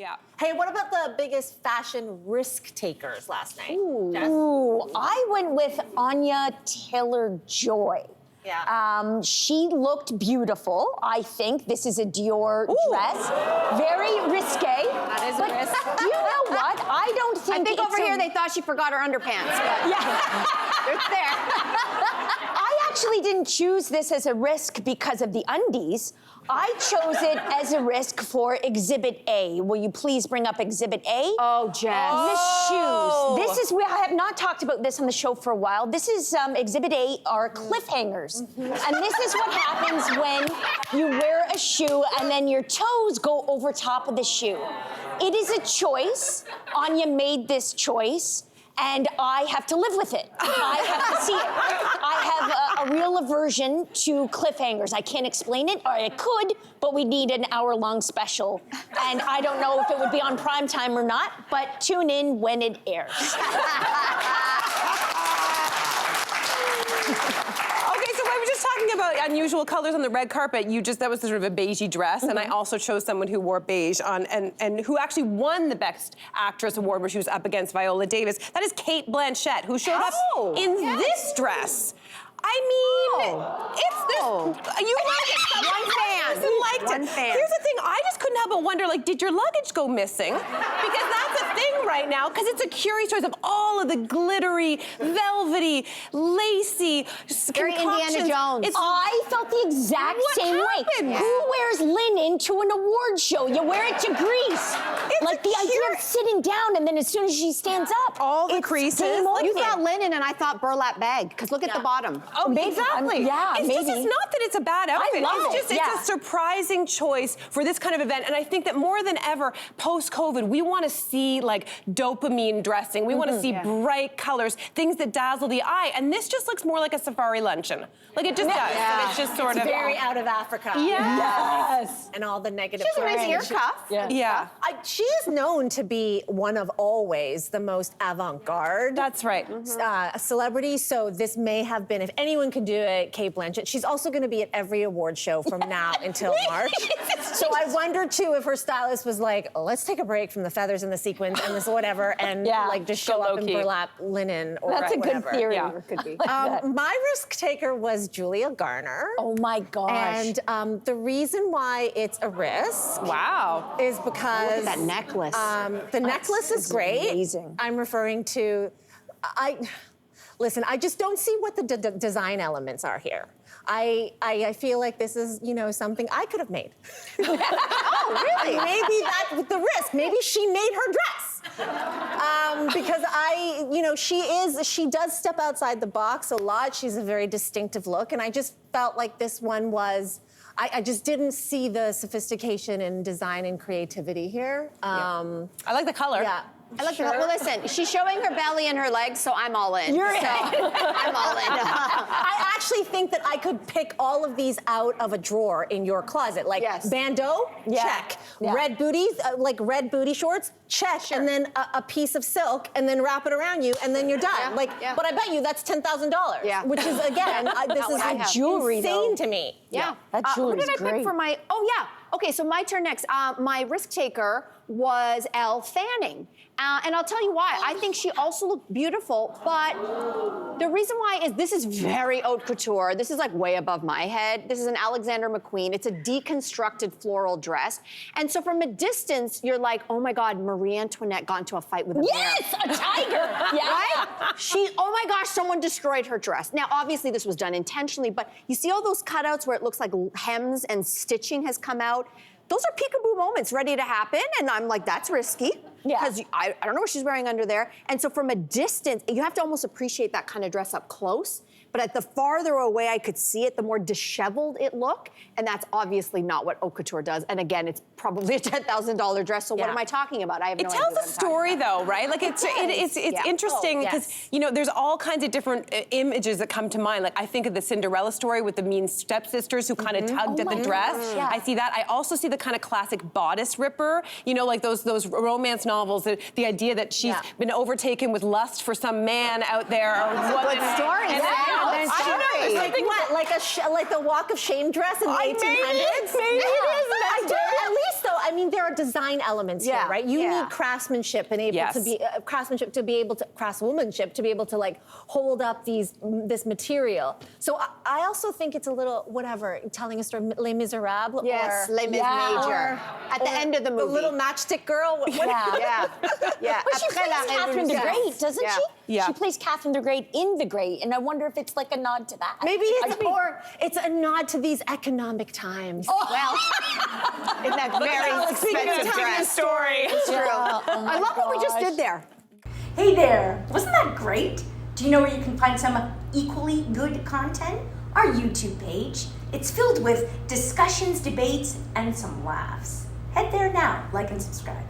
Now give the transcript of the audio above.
Yeah. Hey, what about the biggest fashion risk takers last night? Ooh, I went with Anya TaylorJoy. Yeah. She looked beautiful. I think this is a Dior dress. Very risque. That is a risk. You know what? I don't think I think over here they thought she forgot her underpants. But Yeah. it's there. I actually didn't choose this as a risk because of the undies. I chose it as a risk for Exhibit A. Will you please bring up Exhibit A? Oh, Jess. The shoes. This is, I have not talked about this on the show for a while. This is Exhibit A are cliffhangers. And this is what happens when you wear a shoe and then your toes go over top of the shoe. It is a choice. Anya made this choice. And I have to live with it. I have to see it. I have a real aversion to cliffhangers. I can't explain it, or I could, but we need an hour-long special. And I don't know if it would be on prime time or not, but tune in when it airs. Okay, so I was just talking about unusual colors on the red carpet. That was sort of a beigey dress, and I also chose someone who wore beige and who actually won the Best Actress award where she was up against Viola Davis. That is Cate Blanchett, who showed up in this dress. I mean, it's this. You like it. One fan. Liked One it. fan. Here's the thing. I just couldn't help but wonder, like, did your luggage go missing? Because that's a thing right now. Because it's a curious choice of all of the glittery, velvety, lacy Very concoctions. Indiana Jones. I felt the exact same way. happened? Who wears linen to an award show? You wear it to Greece. Like the idea of sitting down and then as soon as she stands up, all the it's creases. game over. You thought linen and I thought burlap bag, because look at the bottom. Oh, Maybe. exactly. Yeah, it's maybe. just, it's not that it's a bad outfit. love it's it, just, yeah. it's a surprising choice for this kind of event. And I think that more than ever, post-COVID, we want to see like dopamine dressing. We want to see bright colors, things that dazzle the eye. And this just looks more like a safari luncheon. Like it just does. Yeah. And it's just sort of Very out of Africa. Yes. And all the negative. She has a nice hair fringe. cuff. Yeah. She is known to be one of always the most avant-garde. That's right. Celebrity, so this may have been, if anyone can do it, Cate Blanchett. She's also going to be at every award show from now until March. So I wonder too if her stylist was like, oh, let's take a break from the feathers and the sequins and this whatever, and like just show up in low-key. burlap linen or That's a whatever. good theory. Yeah. It could be. My risk taker was Julia Garner. Oh my gosh. And the reason why it's a risk Wow. is because That necklace. the necklace is great. amazing. I'm referring to, listen, I just don't see what the design elements are here. I feel like this is, something I could have made. Oh, really? Maybe that's the risk. Maybe she made her dress. Because she does step outside the box a lot. She's a very distinctive look. And I just felt like this one was, I just didn't see the sophistication in design and creativity here. I like the color. Yeah. I like well, listen, she's showing her belly and her legs, so I'm all in. You're in. So I'm all in. I actually think that I could pick all of these out of a drawer in your closet. Like bandeau, check. Yeah. Red booties, like red booty shorts, check. And then a piece of silk, and then wrap it around you, and then you're done. But I bet you that's $10,000. Yeah. Which is, again, this is what I have. Jewelry, insane though. to me. Yeah. That What jewelry's did I pick great. for my? Oh yeah. Okay, so my turn next. My risk taker was Elle Fanning. And I'll tell you why. I think she also looked beautiful, but the reason why is this is very haute couture. This is like way above my head. This is an Alexander McQueen. It's a deconstructed floral dress. And so from a distance, you're like, oh my God, Marie Antoinette got into a fight with a bear. Yes, a tiger. Yeah. Right? Oh my gosh, someone destroyed her dress. Now, obviously this was done intentionally, but you see all those cutouts where it looks like hems and stitching has come out? Those are peekaboo moments ready to happen, and I'm like, that's risky. Yeah. Because I don't know what she's wearing under there. And so from a distance, you have to almost appreciate that kind of dress up close. But at the farther away I could see it, the more disheveled it looked. And that's obviously not what haute couture does. And again, it's probably a $10,000 dress. So what am I talking about? I have no idea. It tells what a I'm talking story, about. though, right? Like it's interesting because there's all kinds of different images that come to mind. Like I think of the Cinderella story with the mean stepsisters who kind of tugged at the dress. Yeah. I see that. I also see the kind of classic bodice ripper. Like those romance novels. The idea that she's been overtaken with lust for some man out there or woman. Good story. And I don't know. Like what? Like the Walk of Shame dress in the 1800s? Maybe it is. I do. At least though, I mean, there are design elements here, right? You need craftsmanship and able to be craftsmanship to be able to craftswomanship to be able to like hold up this material. So I also think it's a little whatever, telling a story, Les Miserables. Yes, or, Les Mis Major. At the end of the movie. The little matchstick girl. What, Yeah. But she plays Catherine the Great, doesn't she? Yeah. She plays Catherine the Great in The Great, and I wonder if it's like a nod to that. Maybe it's a nod to these economic times. Well, in that very expensive dress. Story. It's true. I love what we just did there. Hey there, wasn't that great? Do you know where you can find some equally good content? Our YouTube page. It's filled with discussions, debates, and some laughs. Head there now, like and subscribe.